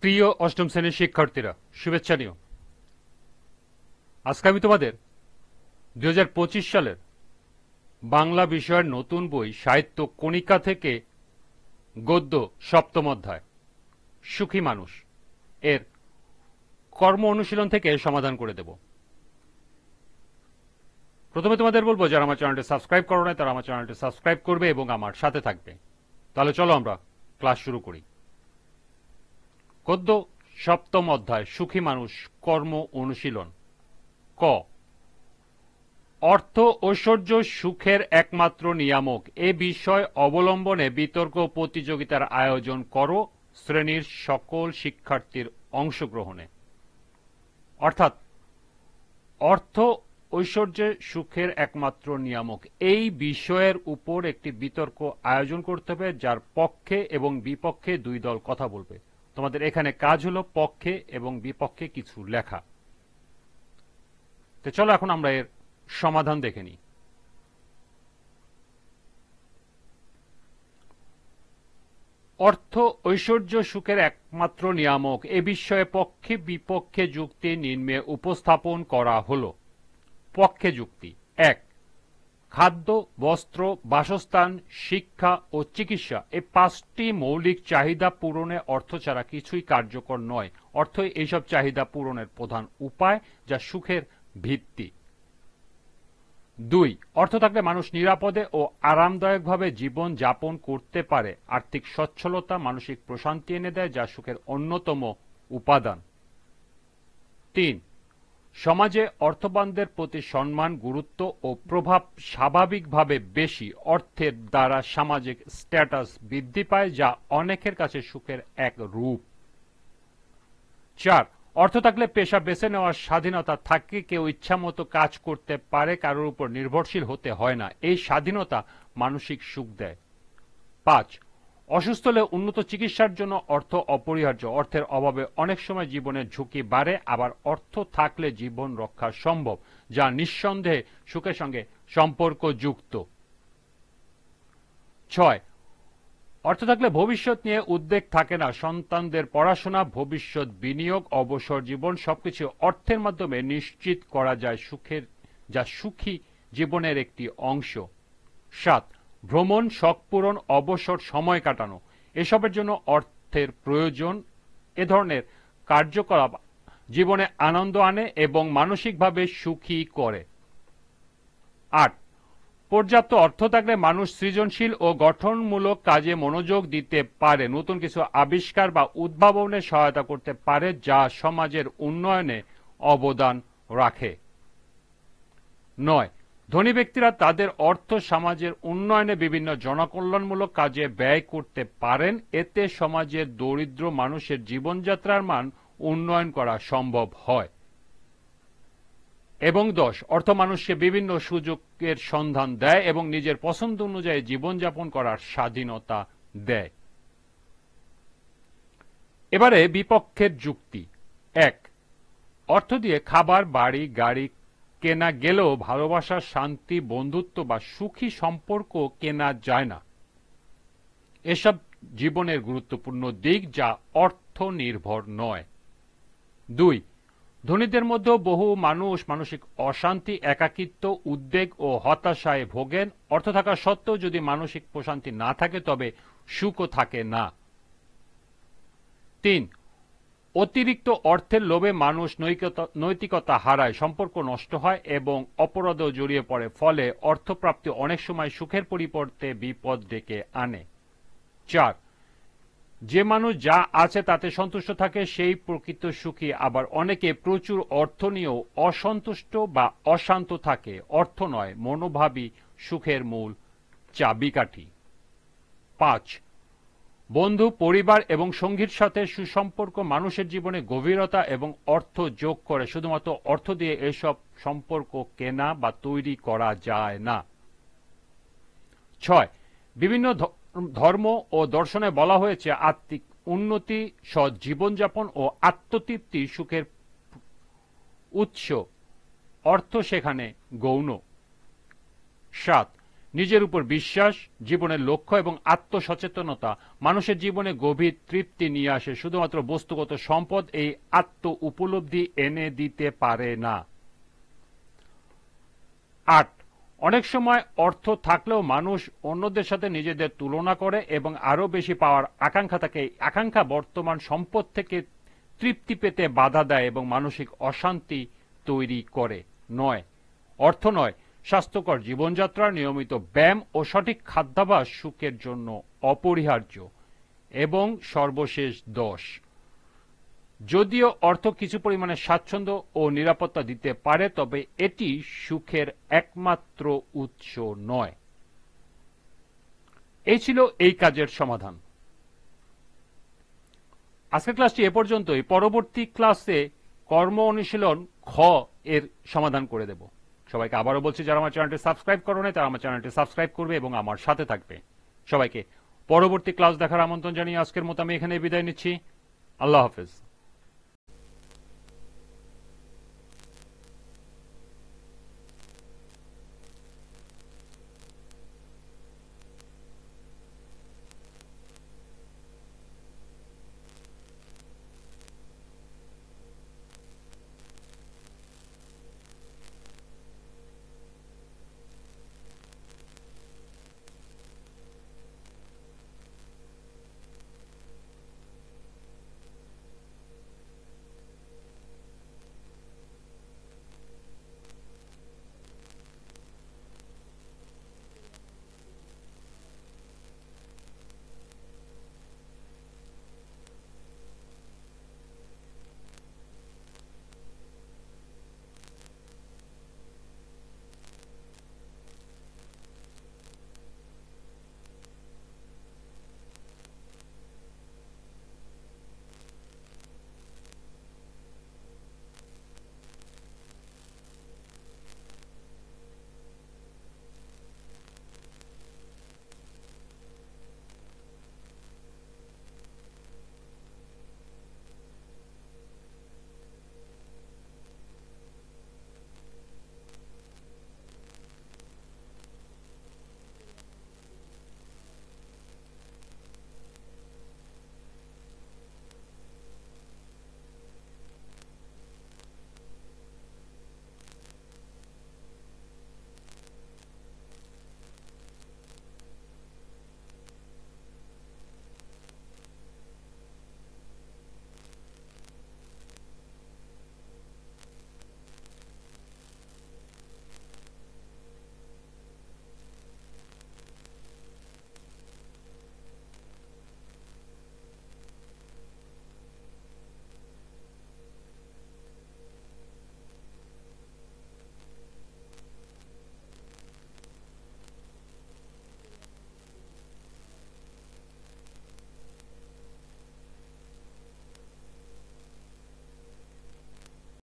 প্রিয় অষ্টম শ্রেণীর শিক্ষার্থীরা, শুভেচ্ছা নিও। আজকে আমি তোমাদের 2025 সালের বাংলা বিষয়ের নতুন বই সাহিত্য কণিকা থেকে গদ্য সপ্তম অধ্যায় সুখী মানুষ এর কর্ম অনুশীলন থেকে সমাধান করে দেব। প্রথমে তোমাদের বলবো, যারা আমার চ্যানেলটি সাবস্ক্রাইব করো না তারা আমার চ্যানেলটি সাবস্ক্রাইব করবে এবং আমার সাথে থাকবে। তাহলে চলো আমরা ক্লাস শুরু করি। গদ্য সপ্তম অধ্যায় সুখী মানুষ কর্ম অনুশীলন। ক, অর্থ ঐশ্বর্য সুখের একমাত্র নিয়ামক এ বিষয় অবলম্বনে বিতর্ক প্রতিযোগিতার আয়োজন করো শ্রেণীর সকল শিক্ষার্থীর অংশগ্রহণে। অর্থাৎ অর্থ ঐশ্বর্যে সুখের একমাত্র নিয়ামক এই বিষয়ের উপর একটি বিতর্ক আয়োজন করতে হবে, যার পক্ষে এবং বিপক্ষে দুই দল কথা বলবে। তোমাদের এখানে কাজ হলো পক্ষে এবং বিপক্ষে কিছু লেখা। তো চলো এখন আমরা এর সমাধান দেখে নিই। অর্থ ঐশ্বর্য সুখের একমাত্র নিয়ামক এ বিষয়ে পক্ষে বিপক্ষে যুক্তি নিম্নে উপস্থাপন করা হলো। পক্ষে যুক্তি: 1. খাদ্য, বস্ত্র, বাসস্থান, শিক্ষা ও চিকিৎসা এই পাঁচটি মৌলিক চাহিদা পূরণে অর্থ ছাড়া কিছুই কার্যকর নয়। অর্থই এইসব চাহিদা পূরণের প্রধান উপায়, যা সুখের ভিত্তি। 2. অর্থ থাকলে মানুষ নিরাপদে ও আরামদায়কভাবে জীবন যাপন করতে পারে। আর্থিক সচ্ছলতা মানসিক প্রশান্তি এনে দেয়, যা সুখের অন্যতম উপাদান। 3. সমাজে অর্থবানদের প্রতি সম্মান, গুরুত্ব ও প্রভাব স্বাভাবিকভাবে বেশি। অর্থের দ্বারা সামাজিক স্ট্যাটাস বৃদ্ধি পায়, যা অনেকের কাছে সুখের এক রূপ। 4. অর্থ থাকলে পেশা বেছে নেওয়ার স্বাধীনতা থাকে, কেউ ইচ্ছামতো কাজ করতে পারে, কারোর উপর নির্ভরশীল হতে হয় না। এই স্বাধীনতা মানসিক সুখ দেয়। 5. অসুস্থ হলে উন্নত চিকিৎসার জন্য অর্থ অপরিহার্য। অর্থের অভাবে অনেক সময় জীবনের ঝুঁকি বাড়ে, আবার অর্থ থাকলে জীবন রক্ষা সম্ভব, যা নিঃসন্দেহে সুখের সঙ্গে সম্পর্কযুক্ত। 6. অর্থ থাকলে ভবিষ্যৎ নিয়ে উদ্বেগ থাকে না। সন্তানদের পড়াশোনা, ভবিষ্যৎ বিনিয়োগ, অবসর জীবন সবকিছু অর্থের মাধ্যমে নিশ্চিত করা যায়, যা সুখী জীবনের একটি অংশ। 7. ভ্রমণ, শখ পূরণ, অবসর সময় কাটানো এসবের জন্য অর্থের প্রয়োজন। এ ধরনের কার্যকলাপ জীবনে আনন্দ আনে এবং মানসিকভাবে সুখী করে। 8. পর্যাপ্ত অর্থ থাকলে মানুষ সৃজনশীল ও গঠনমূলক কাজে মনোযোগ দিতে পারে, নতুন কিছু আবিষ্কার বা উদ্ভাবনে সহায়তা করতে পারে, যা সমাজের উন্নয়নে অবদান রাখে। 9. ধনী ব্যক্তিরা তাদের অর্থ সমাজের উন্নয়নে বিভিন্ন জনকল্যাণমূলক কাজে ব্যয় করতে পারেন, এতে সমাজের দরিদ্র মানুষের জীবনযাত্রার মান উন্নয়ন করা সম্ভব হয়। এবং 10. অর্থ মানুষকে বিভিন্ন সুযোগের সন্ধান দেয় এবং নিজের পছন্দ অনুযায়ী জীবনযাপন করার স্বাধীনতা দেয়। এবারে বিপক্ষের যুক্তি। 1. অর্থ দিয়ে খাবার, বাড়ি, গাড়ি কেনা গেলেও ভালোবাসা, শান্তি, বন্ধুত্ব বা সুখী সম্পর্ক কেনা যায় না। এসব জীবনের গুরুত্বপূর্ণ দিক, যা অর্থ নির্ভর নয়। 2. ধনীদের মধ্যেও বহু মানুষ মানসিক অশান্তি, একাকিত্ব, উদ্বেগ ও হতাশায় ভোগেন। অর্থ থাকা সত্ত্বেও যদি মানসিক প্রশান্তি না থাকে, তবে সুখও থাকে না। 3. অতিরিক্ত অর্থের লোভে মানুষ নৈতিকতা হারায়, সম্পর্ক নষ্ট হয় এবং অপরাধেও জড়িয়ে পড়ে। ফলে অর্থপ্রাপ্তি অনেক সময় সুখের পরিবর্তে বিপদ ডেকে আনে। 4. যে মানুষ যা আছে তাতে সন্তুষ্ট থাকে, সেই প্রকৃত সুখী। আবার অনেকে প্রচুর অর্থ নিয়েও অসন্তুষ্ট বা অশান্ত থাকে। অর্থ নয়, মনোভাবই সুখের মূল চাবিকাঠি। 5. বন্ধু, পরিবার এবং সঙ্গীর সাথে সুসম্পর্ক মানুষের জীবনে গভীরতা এবং অর্থ যোগ করে। শুধুমাত্র অর্থ দিয়ে এসব সম্পর্ক কেনা বা তৈরি করা যায় না। 6. বিভিন্ন ধর্ম ও দর্শনে বলা হয়েছে আত্মিক উন্নতি, সৎ জীবনযাপন ও আত্মতৃপ্তি সুখের উৎস। অর্থ সেখানে গৌণ। 7. নিজের উপর বিশ্বাস, জীবনের লক্ষ্য এবং আত্মসচেতনতা মানুষের জীবনে গভীর তৃপ্তি নিয়ে আসে। শুধুমাত্র বস্তুগত সম্পদ এই আত্ম উপলব্ধি এনে দিতে পারে না। ৮, অনেক সময় অর্থ থাকলেও মানুষ অন্যদের সাথে নিজেদের তুলনা করে এবং আরো বেশি পাওয়ার আকাঙ্ক্ষা থাকে। এই আকাঙ্ক্ষা বর্তমান সম্পদ থেকে তৃপ্তি পেতে বাধা দেয় এবং মানসিক অশান্তি তৈরি করে। অর্থ নয়, স্বাস্থ্যকর জীবনযাত্রা, নিয়মিত ব্যায়াম ও সঠিক খাদ্যাভ্যাস সুখের জন্য অপরিহার্য। এবং সর্বশেষ ১০, যদিও অর্থ কিছু পরিমাণে স্বাচ্ছন্দ্য ও নিরাপত্তা দিতে পারে, তবে এটি সুখের একমাত্র উৎস নয়। এই ছিল এই কাজের সমাধান। আজকের ক্লাসটি এ পর্যন্তই। পরবর্তী ক্লাসে কর্ম অনুশীলন খ এর সমাধান করে দেব। সবাইকে আবারও বলছি, যারা আমার চ্যানেলটি সাবস্ক্রাইব করো নাই তারা আমার চ্যানেলটি সাবস্ক্রাইব করবে এবং আমার সাথে থাকবে। সবাইকে পরবর্তী ক্লাস দেখার আমন্ত্রণ জানিয়ে আজকের মতো আমি এখানে বিদায় নিচ্ছি। আল্লাহ হাফেজ।